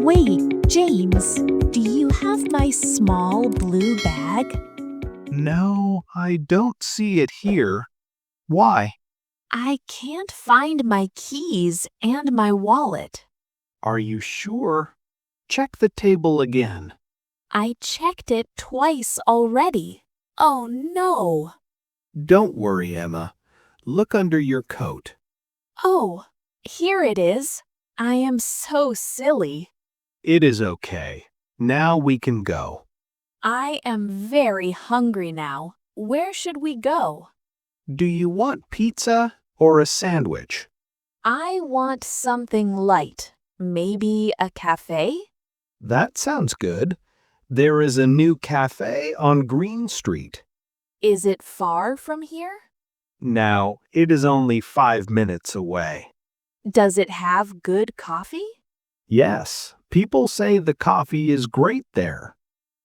Wait, James, do you have my small blue bag? No, I don't see it here. Why? I can't find my keys and my wallet. Are you sure? Check the table again. I checked it twice already. Oh no. Don't worry, Emma. Look under your coat. Oh, here it is. I am so silly. It is okay. Now we can go. I am very hungry now. Where should we go? Do you want pizza or a sandwich? I want something light. Maybe a café? That sounds good. There is a new cafe on Green Street. Is it far from here? Now, it is only 5 minutes away. Does it have good coffee? Yes, people say the coffee is great there.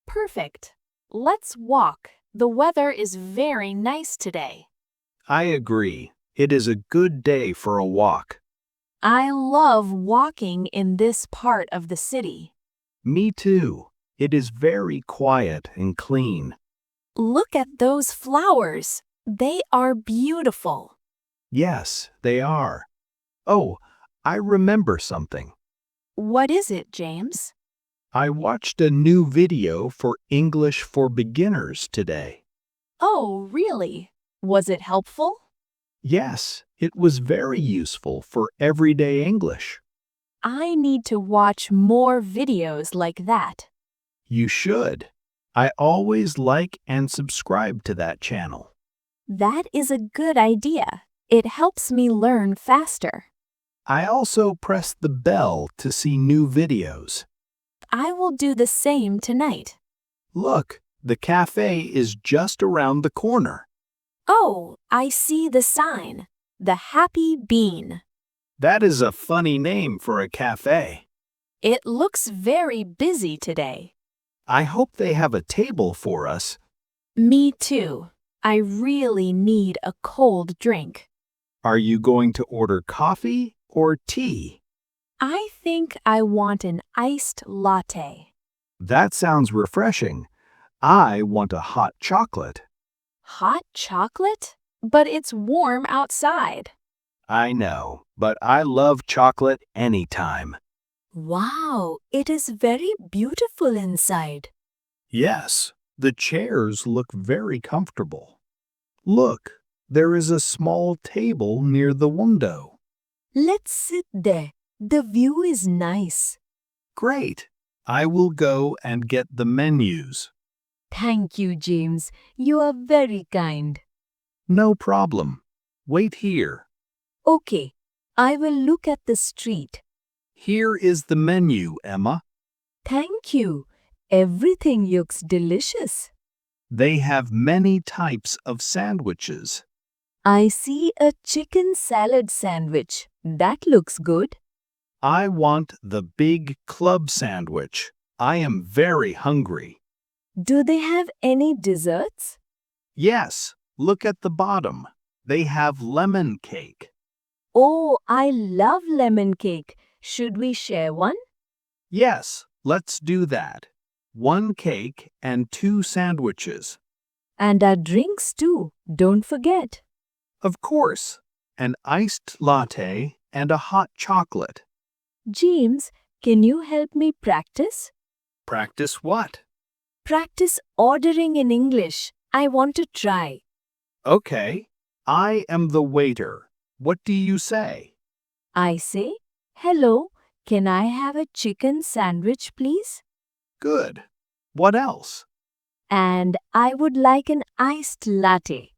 Perfect. Let's walk. The weather is very nice today. I agree. It is a good day for a walk. I love walking in this part of the city. Me too. It is very quiet and clean. Look at those flowers. They are beautiful. Yes, they are. Oh, I remember something. What is it, James? I watched a new video for English for Beginners today. Oh, really? Was it helpful? Yes, it was very useful for everyday English. I need to watch more videos like that. You should. I always like and subscribe to that channel. That is a good idea. It helps me learn faster. I also press the bell to see new videos. I will do the same tonight. Look, the cafe is just around the corner. Oh, I see the sign. The Happy Bean. That is a funny name for a cafe. It looks very busy today. I hope they have a table for us. Me too. I really need a cold drink. Are you going to order coffee or tea? I think I want an iced latte. That sounds refreshing. I want a hot chocolate. Hot chocolate? But it's warm outside. I know, but I love chocolate anytime. Wow, it is very beautiful inside. Yes, the chairs look very comfortable. Look, there is a small table near the window. Let's sit there. The view is nice. Great. I will go and get the menus. Thank you, James. You are very kind. No problem. Wait here. Okay, I will look at the street. Here is the menu, Emma. Thank you. Everything looks delicious. They have many types of sandwiches. I see a chicken salad sandwich. That looks good. I want the big club sandwich. I am very hungry. Do they have any desserts? Yes, look at the bottom. They have lemon cake. Oh, I love lemon cake. Should we share one? Yes, let's do that. 1 cake and 2 sandwiches. And our drinks too, don't forget. Of course, an iced latte and a hot chocolate. James, can you help me practice? Practice what? Practice ordering in English. I want to try. Okay, I am the waiter. What do you say? I say, hello, can I have a chicken sandwich, please? Good. What else? And I would like an iced latte.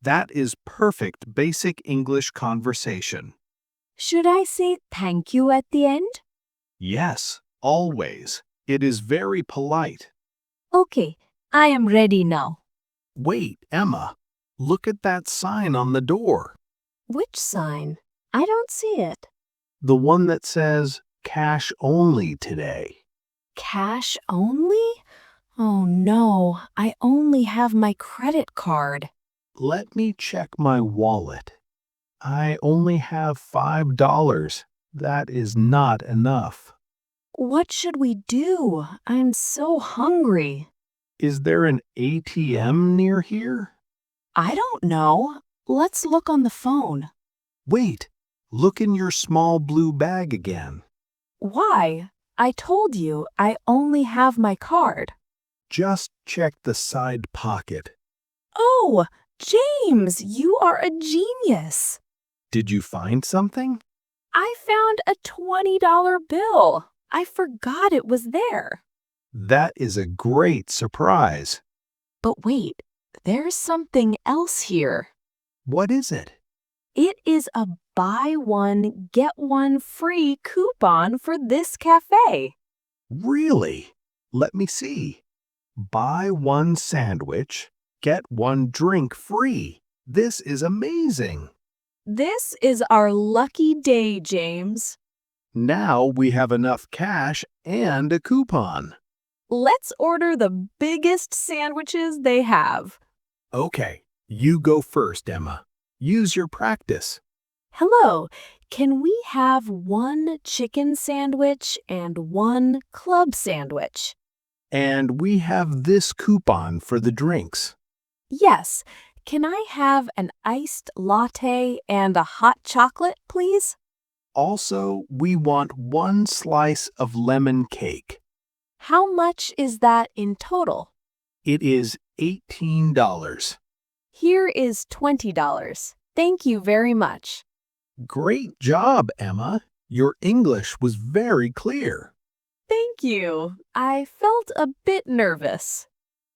That is perfect basic English conversation. Should I say thank you at the end? Yes, always. It is very polite. Okay, I am ready now. Wait, Emma. Look at that sign on the door. Which sign? I don't see it. The one that says cash only today. Cash only? Oh no, I only have my credit card. Let me check my wallet. I only have $5. That is not enough. What should we do? I'm so hungry. Is there an ATM near here? I don't know. Let's look on the phone. Wait, look in your small blue bag again. Why? I told you I only have my card. Just check the side pocket. Oh, James, you are a genius. Did you find something? I found a $20 bill. I forgot it was there. That is a great surprise. But wait, there's something else here. What is it? It is a buy one, get one free coupon for this cafe. Really? Let me see. Buy one sandwich, get one drink free. This is amazing. This is our lucky day, James. Now we have enough cash and a coupon. Let's order the biggest sandwiches they have. Okay, you go first, Emma. Use your practice. Hello, can we have one chicken sandwich and one club sandwich? And we have this coupon for the drinks. Yes, can I have an iced latte and a hot chocolate, please? Also, we want one slice of lemon cake. How much is that in total? It is $18. Here is $20. Thank you very much. Great job, Emma. Your English was very clear. Thank you. I felt a bit nervous.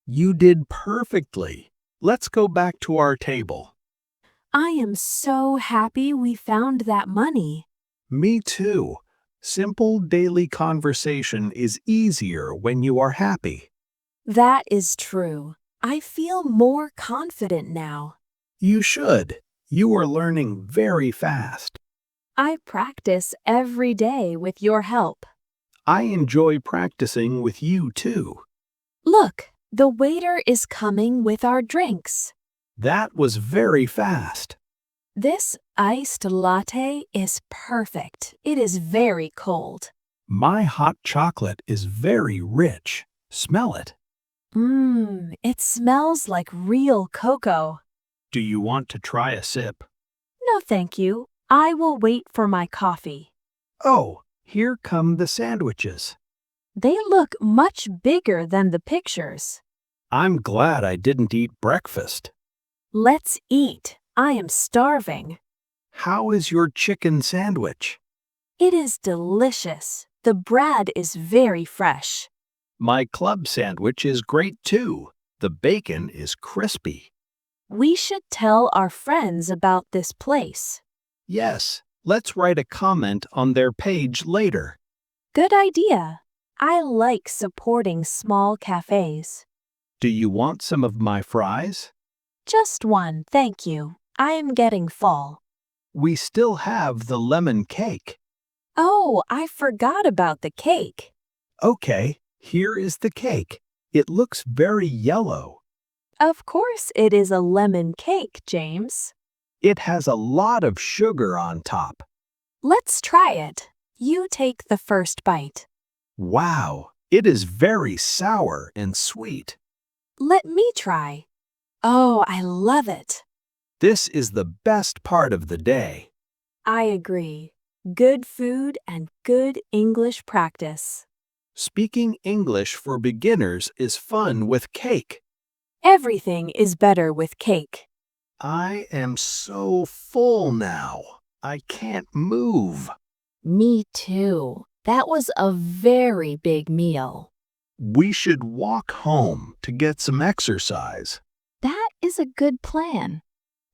You did perfectly. Let's go back to our table. I am so happy we found that money. Me too. Simple daily conversation is easier when you are happy. That is true. I feel more confident now. You should. You are learning very fast. I practice every day with your help. I enjoy practicing with you too. Look, the waiter is coming with our drinks. That was very fast. This iced latte is perfect. It is very cold. My hot chocolate is very rich. Smell it. It smells like real cocoa. Do you want to try a sip? No, thank you. I will wait for my coffee. Oh, here come the sandwiches. They look much bigger than the pictures. I'm glad I didn't eat breakfast. Let's eat. I am starving. How is your chicken sandwich? It is delicious. The bread is very fresh. My club sandwich is great too. The bacon is crispy. We should tell our friends about this place. Yes, let's write a comment on their page later. Good idea. I like supporting small cafes. Do you want some of my fries? Just one, thank you. I am getting full. We still have the lemon cake. Oh, I forgot about the cake. Okay, here is the cake. It looks very yellow. Of course it is a lemon cake, James. It has a lot of sugar on top. Let's try it. You take the first bite. Wow, it is very sour and sweet. Let me try. Oh, I love it. This is the best part of the day. I agree. Good food and good English practice. Speaking English for beginners is fun with cake. Everything is better with cake. I am so full now. I can't move. Me too. That was a very big meal. We should walk home to get some exercise. That is a good plan.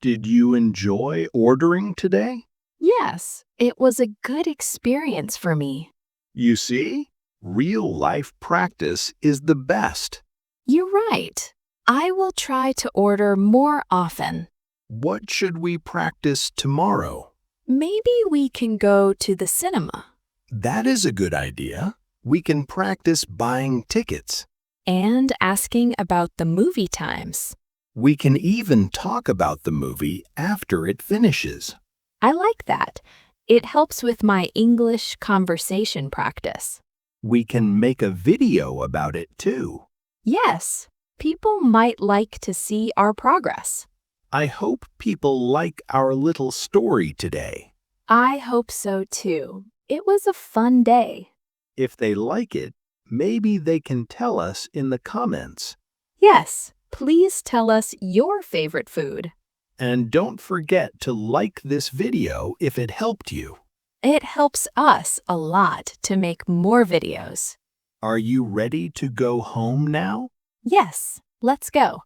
Did you enjoy ordering today? Yes, it was a good experience for me. You see, real life practice is the best. You're right. I will try to order more often. What should we practice tomorrow? Maybe we can go to the cinema. That is a good idea. We can practice buying tickets. And asking about the movie times. We can even talk about the movie after it finishes. I like that. It helps with my English conversation practice. We can make a video about it too. Yes, people might like to see our progress. I hope people like our little story today. I hope so too. It was a fun day. If they like it, maybe they can tell us in the comments. Yes, please tell us your favorite food. And don't forget to like this video if it helped you. It helps us a lot to make more videos. Are you ready to go home now? Yes, let's go.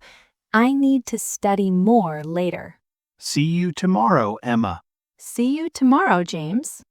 I need to study more later. See you tomorrow, Emma. See you tomorrow, James.